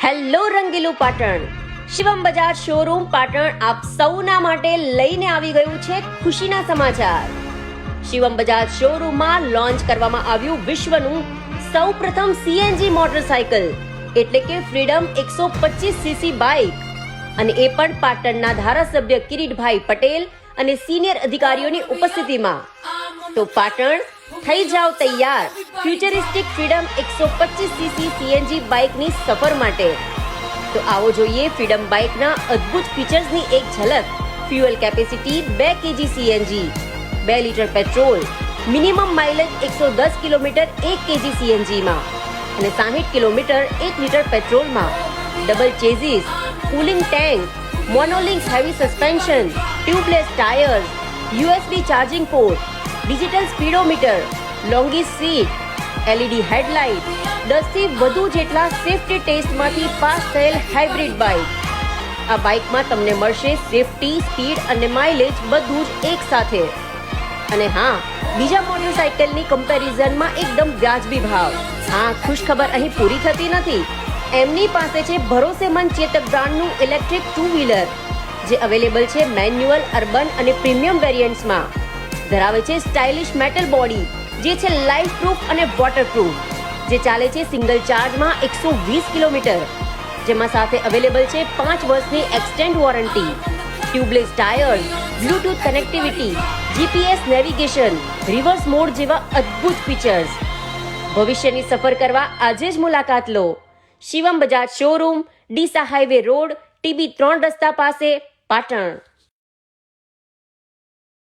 Hello રંગીલું Patan. Shivam Bajaj showroom Patan આપ સૌના માટે લઈને આવી ગયું છે ખુશીના સમાચાર. શિવમ બજાજ શોરૂમમાં લોન્ચ કરવામાં આવ્યું વિશ્વનું સૌપ્રથમ સીએનજી મોટરસાયકલ એટલે કે ફ્રીડમ 125 સીસી બાઇક, અને એ પણ પાટણના ધારાસભ્ય કિરીટભાઈ પટેલ અને સિનિયર અધિકારીઓની ઉપસ્થિતિમાં. તો પાટણ થઈ જાવ તૈયાર ફ્યુચરિસ્ટિક ફ્રીડમ 125 સીસી સીએનજી બાઇકની સફર માટે. તો આવો જોઈએ ફ્રીડમ બાઇકના અદ્ભુત ફીચર્સની એક ઝલક. Fuel capacity 2 kg CNG, 2 litre petrol, minimum mileage 110 kilometre 1 kg સીએનજીમાં અને 60 કિલોમીટર 1 લીટર પેટ્રોલમાં. Double chassis, cooling tank, monolink heavy suspension, tubeless tyres, USB charging port, digital speedometer, લોંગી સીટ, એલઈડી હેડલાઇટ, 10 થી વધુ જેટલા સેફ્ટી ટેસ્ટમાંથી પાસ થયેલ hybrid bike. આ બાઇકમાં તમને મળશે સેફ્ટી, સ્પીડ અને માઇલેજ બધું જ એક સાથે. અને હા, બીજા મોટરસાઇકલની કમ્પેરિઝનમાં એકદમ વ્યાજબી ભાવ. હા, ખુશખબર અહીં પૂરી થતી નથી. એમની પાસે છે ભરોસેમંદ ચેતક બ્રાન્ડનું ઇલેક્ટ્રિક 2-વ્હીલર જે અવેલેબલ છે મેન્યુઅલ, અર્બન અને પ્રીમિયમ વેરિયન્ટ્સમાં. ધરાવે છે સ્ટાઇલિશ મેટલ બોડી જે છે લાઇફ પ્રૂફ અને વોટરપ્રૂફ, જે ચાલે છે સિંગલ ચાર્જમાં 120 કિલોમીટર, જેમાં સાથે અવેલેબલ છે 5 વર્ષની extend warranty, tubeless tyres, Bluetooth connectivity, GPS navigation, reverse mode જેવા અદ્ભુત ફીચર્સ. ભવિષ્યની સફર કરવા આજે જ મુલાકાત લો. Shivam Bajaj showroom, Deesa highway road, TB 3 રસ્તા પાસે, પાટણ.